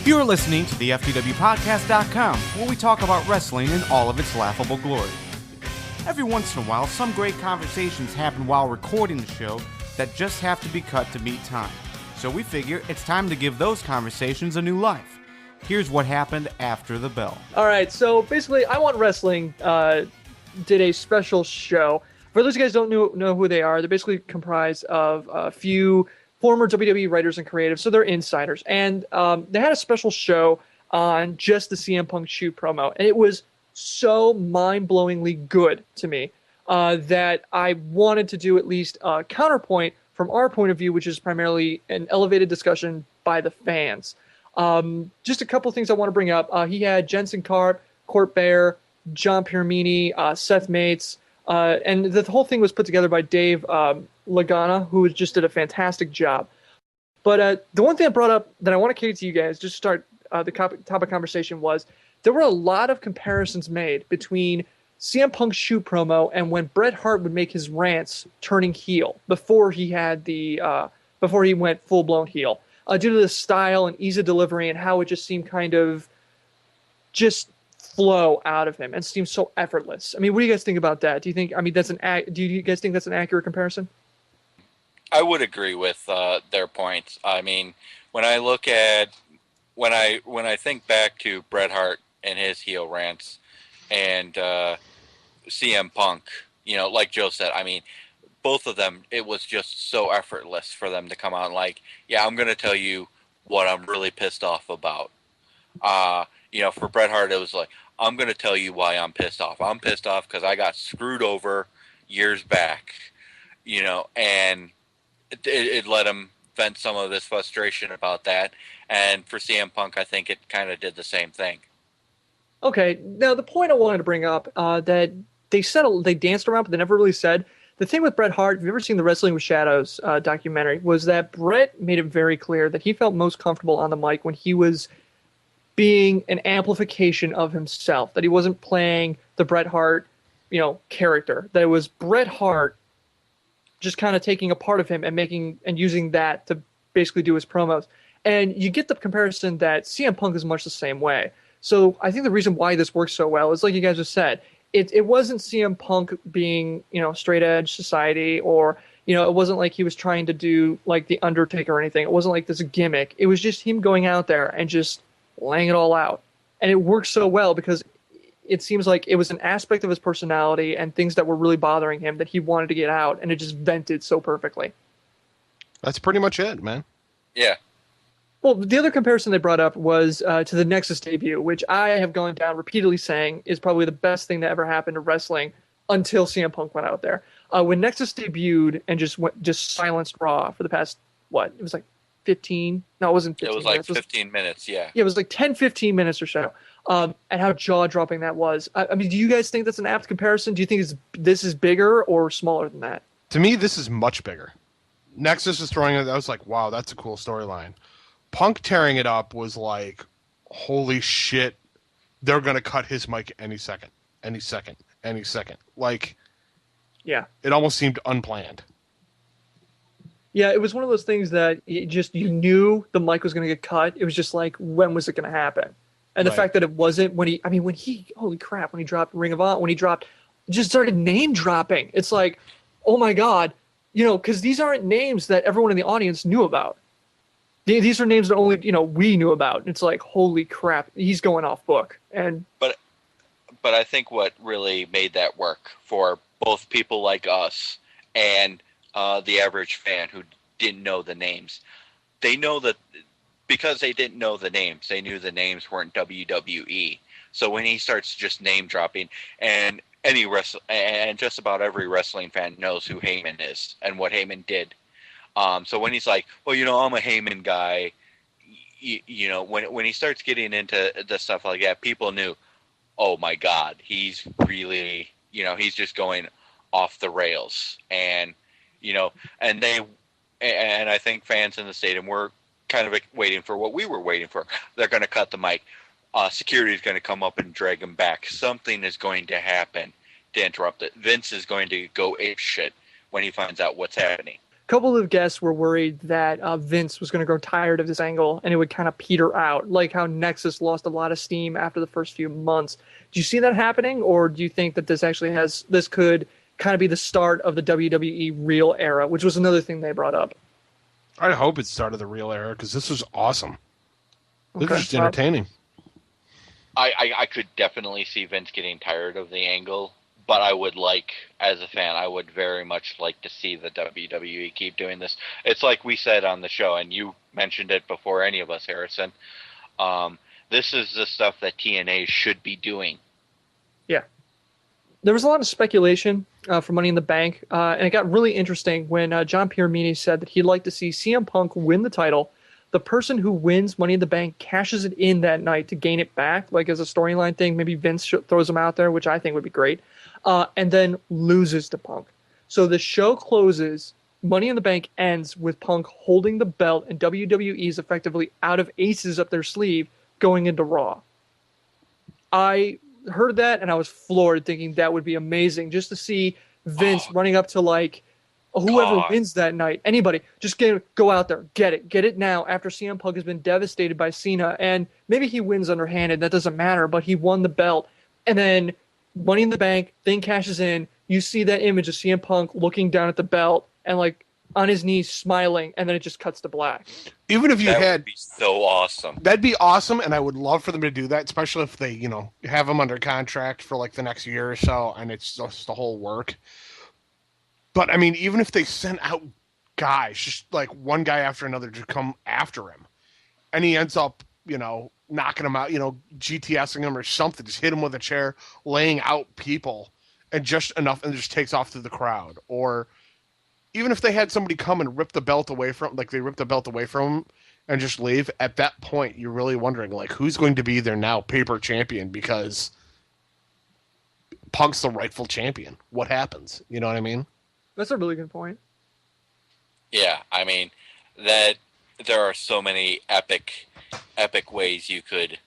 You're listening to the FTWpodcast.com, where we talk about wrestling in all of its laughable glory. Every once in a while, some great conversations happen while recording the show that just have to be cut to meet time. So we figure it's time to give those conversations a new life. Here's what happened after the bell. All right, so basically, I Want Wrestling did a special show. For those of you guys who don't know who they are, they're basically comprised of a few former WWE writers and creatives, so they're insiders. And they had a special show on just the CM Punk shoot promo, and it was so mind-blowingly good to me that I wanted to do at least a counterpoint from our point of view, which is primarily an elevated discussion by the fans. Just a couple things I want to bring up. He had Jensen Karp, Court Bear, John Piermini, Seth Mates, and the whole thing was put together by Dave Lagana, who just did a fantastic job. But the one thing I brought up that I want to cater to you guys, just to start the topic conversation, was there were a lot of comparisons made between CM Punk's shoot promo and when Bret Hart would make his rants turning heel before he had before he went full blown heel, due to the style and ease of delivery and how it just seemed kind of just flow out of him and seemed so effortless. I mean, what do you guys think about that? Do you think? I mean, do you guys think that's an accurate comparison? I would agree with their points. I mean, when I look at when I think back to Bret Hart and his heel rants and CM Punk, you know, like Joe said, I mean, both of them, it was just so effortless for them to come out and like, yeah, I'm going to tell you what I'm really pissed off about. You know, for Bret Hart, it was like, I'm going to tell you why I'm pissed off. I'm pissed off because I got screwed over years back, you know, and it let him vent some of his frustration about that. And for CM Punk, I think it kind of did the same thing. Okay, now the point I wanted to bring up that they danced around, but they never really said. The thing with Bret Hart, if you've ever seen the Wrestling with Shadows documentary, was that Bret made it very clear that he felt most comfortable on the mic when he was being an amplification of himself, that he wasn't playing the Bret Hart, you know, character, that it was Bret Hart just kind of taking a part of him and using that to basically do his promos. And you get the comparison that CM Punk is much the same way. So I think the reason why this works so well is, like you guys have said, it wasn't CM Punk being, you know, straight edge society, or, you know, it wasn't like he was trying to do like the Undertaker or anything. It wasn't like this gimmick. It was just him going out there and just laying it all out. And it worked so well because it seems like it was an aspect of his personality and things that were really bothering him that he wanted to get out, and it just vented so perfectly. That's pretty much it, man. Yeah. Well, the other comparison they brought up was to the Nexus debut, which I have gone down repeatedly saying is probably the best thing that ever happened to wrestling until CM Punk went out there. When Nexus debuted and just silenced Raw for the past, what? It was like 15? No, it wasn't 15 It was like minutes. 15 minutes, yeah. Yeah, it was like 10, 15 minutes or so. And how jaw-dropping that was. I mean, do you guys think that's an apt comparison? Do you think this is bigger or smaller than that? To me, this is much bigger. Nexus is throwing it. I was like, wow, that's a cool storyline. Punk tearing it up was like, holy shit, they're going to cut his mic any second. Like, yeah, it almost seemed unplanned. Yeah, it was one of those things that you knew the mic was going to get cut. It was just like, when was it going to happen? And the fact that it wasn't when he holy crap, when he dropped Ring of Honor, just started name dropping. It's like, oh my God, you know, because these aren't names that everyone in the audience knew about. These are names that only, you know, we knew about. It's like, holy crap, he's going off book. But I think what really made that work for both people like us and the average fan who didn't know the names, they know that because they didn't know the names, they knew the names weren't WWE. So when he starts just name dropping, and just about every wrestling fan knows who Heyman is and what Heyman did. So when he's like, well, you know, I'm a Heyman guy, you know, when he starts getting into the stuff like that, people knew, oh my God, he's really, you know, he's just going off the rails. And, you know, and I think fans in the stadium were kind of waiting for what we were waiting for. They're going to cut the mic. Security is going to come up and drag him back. Something is going to happen to interrupt it. Vince is going to go apeshit when he finds out what's happening. couple of guests were worried that Vince was going to grow tired of this angle and it would kind of peter out, like how Nexus lost a lot of steam after the first few months. Do you see that happening, or do you think that this could kind of be the start of the WWE real era, which was another thing they brought up? I hope it's the start of the real era because this was awesome. This Okay. was just entertaining. I could definitely see Vince getting tired of the angle, but I would like, as a fan, I would very much like to see the WWE keep doing this. It's like we said on the show, and you mentioned it before any of us, Harrison. This is the stuff that TNA should be doing. Yeah. There was a lot of speculation for Money in the Bank, and it got really interesting when John Piermini said that he'd like to see CM Punk win the title. The person who wins Money in the Bank cashes it in that night to gain it back, like as a storyline thing. Maybe Vince throws him out there, which I think would be great, and then loses to Punk. So the show closes, Money in the Bank ends with Punk holding the belt, and WWE is effectively out of aces up their sleeve going into Raw. I heard that and I was floored, thinking that would be amazing just to see Vince running up to like whoever God. wins that night, anybody, just go out there, get it now after CM Punk has been devastated by Cena, and maybe he wins underhanded, that doesn't matter, but he won the belt, and then Money in the Bank thing cashes in, you see that image of CM Punk looking down at the belt and like on his knees smiling, and then it just cuts to black. Even if you That had, would be so awesome. that'd be awesome, and I would love for them to do that, especially if they, have him under contract for like the next year or so, and it's just the whole work. But I mean, even if they sent out guys, just like one guy after another, to come after him, and he ends up, knocking him out, GTSing him or something, just hit him with a chair, laying out people, and just enough, and just takes off through the crowd. Or even if they had somebody come and rip the belt away from, like they ripped the belt away from him and just leave, at that point, you're really wondering, like, who's going to be their now paper champion, because Punk's the rightful champion. What happens? You know what I mean? That's a really good point. Yeah, I mean, that there are so many epic ways you could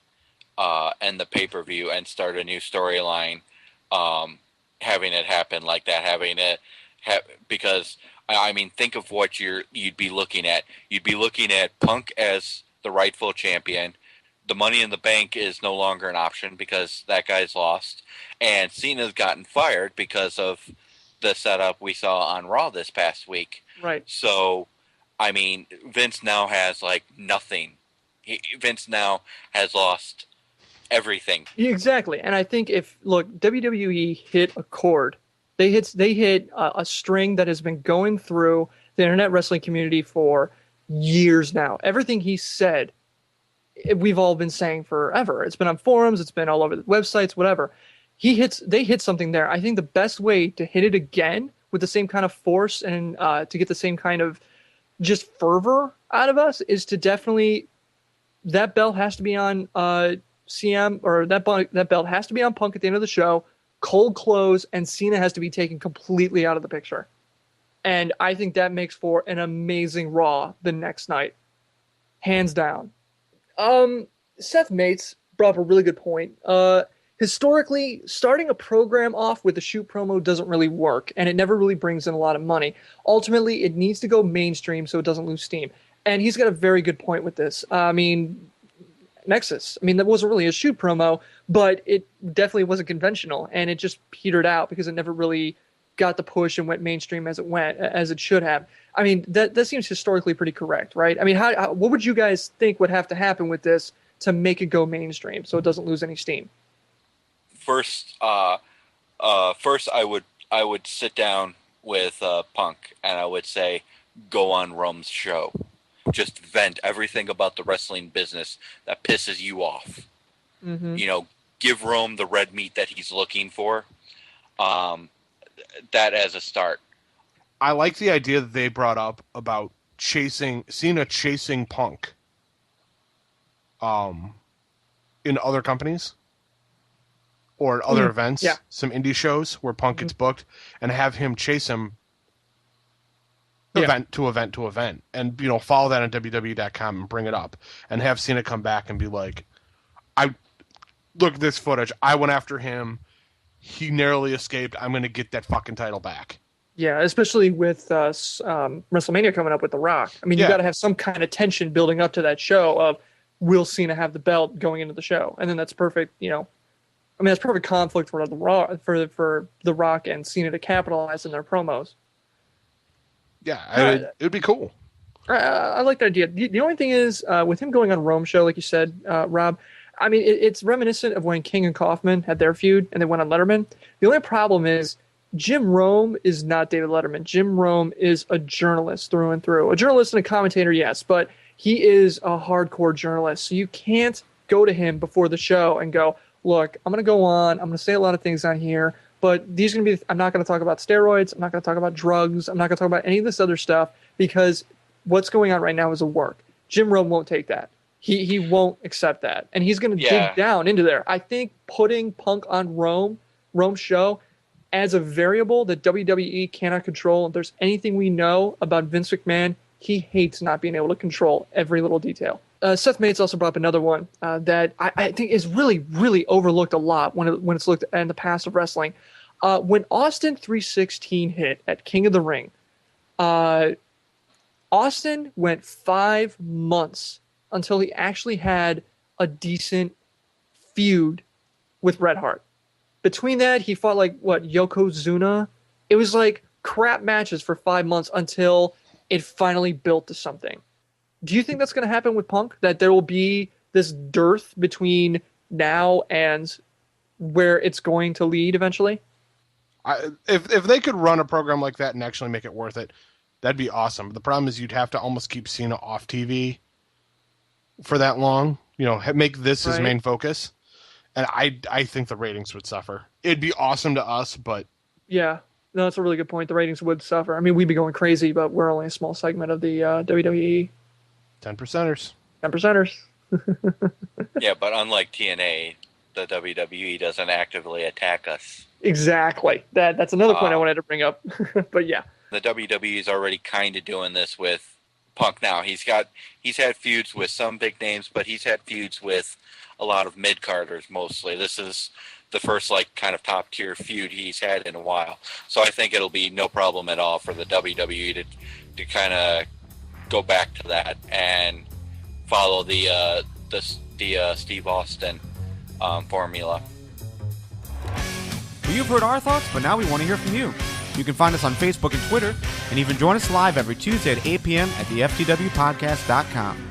end the pay-per-view and start a new storyline, having it happen like that, because I mean, think of what you'd be looking at. You'd be looking at Punk as the rightful champion. The Money in the Bank is no longer an option because that guy's lost, and Cena's gotten fired because of the setup we saw on Raw this past week. Right. So, I mean, Vince now has like nothing. Vince now has lost everything. Exactly. And I think WWE hit a chord. They hit a string that has been going through the internet wrestling community for years now. Everything he said, we've all been saying forever. It's been on forums, it's been all over the websites, whatever. They hit something there. I think the best way to hit it again with the same kind of force and to get the same kind of just fervor out of us is to definitely, that belt has to be on CM, or that belt has to be on Punk at the end of the show, cold close, and Cena has to be taken completely out of the picture. And I think that makes for an amazing Raw the next night. Hands down. Seth Mates brought up a really good point. Historically, starting a program off with a shoot promo doesn't really work, and it never really brings in a lot of money. Ultimately, it needs to go mainstream so it doesn't lose steam. And he's got a very good point with this. I mean, Nexus, that wasn't really a shoot promo, but it definitely wasn't conventional, and it just petered out because it never really got the push and went mainstream as it should have. I mean, that seems historically pretty correct, right? I mean, what would you guys think would have to happen with this to make it go mainstream so it doesn't lose any steam? First, I would sit down with Punk and I would say, go on Rome's show. Just vent everything about the wrestling business that pisses you off. Mm-hmm. Give Rome the red meat that he's looking for. That as a start. I like the idea that they brought up about Cena chasing Punk in other companies or other events, some indie shows where Punk gets booked, and have him chase him event to event to event, and follow that on WWE.com and bring it up, and have Cena come back and be like, I look at this footage, I went after him, he narrowly escaped, I'm going to get that fucking title back. Yeah, especially with WrestleMania coming up with The Rock. I mean, you Yeah. got to have some kind of tension building up to that show of will Cena have the belt going into the show, and then that's perfect. I mean, that's perfect conflict for The Rock and Cena to capitalize in their promos. Yeah, it'd be cool. I like that idea. The only thing is, with him going on Rome show, like you said, Rob, I mean, it's reminiscent of when King and Kaufman had their feud and they went on Letterman. The only problem is Jim Rome is not David Letterman. Jim Rome is a journalist through and through. A journalist and a commentator, yes, but he is a hardcore journalist. So you can't go to him before the show and go, look, I'm going to go on. I'm going to say a lot of things on here, but I'm not going to talk about steroids. I'm not going to talk about drugs. I'm not going to talk about any of this other stuff because what's going on right now is a work. Jim Rome won't take that. He won't accept that. And he's going to dig down into there. I think putting Punk on Rome's show as a variable that WWE cannot control. If there's anything we know about Vince McMahon, he hates not being able to control every little detail. Seth Mates also brought up another one that I think is really, really overlooked a lot when it's looked at in the past of wrestling. When Austin 316 hit at King of the Ring, Austin went 5 months until he actually had a decent feud with Bret Hart. Between that, he fought Yokozuna. It was like crap matches for 5 months until it finally built to something. Do you think that's going to happen with Punk? That there will be this dearth between now and where it's going to lead eventually? If they could run a program like that and actually make it worth it, that'd be awesome. The problem is you'd have to almost keep Cena off TV for that long. Make this his main focus. And I think the ratings would suffer. It'd be awesome to us, but... Yeah. No, that's a really good point. The ratings would suffer. I mean, we'd be going crazy, but we're only a small segment of the WWE. 10%ers. 10%ers. Yeah, but unlike TNA, the WWE doesn't actively attack us. Exactly. That's another point I wanted to bring up. But yeah. The WWE is already kind of doing this with Punk now. He's had feuds with some big names, but he's had feuds with a lot of mid-carders mostly. This is the first kind of top-tier feud he's had in a while. So I think it'll be no problem at all for the WWE to kind of go back to that and follow the Steve Austin formula. Well, you've heard our thoughts, but now we want to hear from you. You can find us on Facebook and Twitter, and even join us live every Tuesday at 8 p.m. at theftwpodcast.com.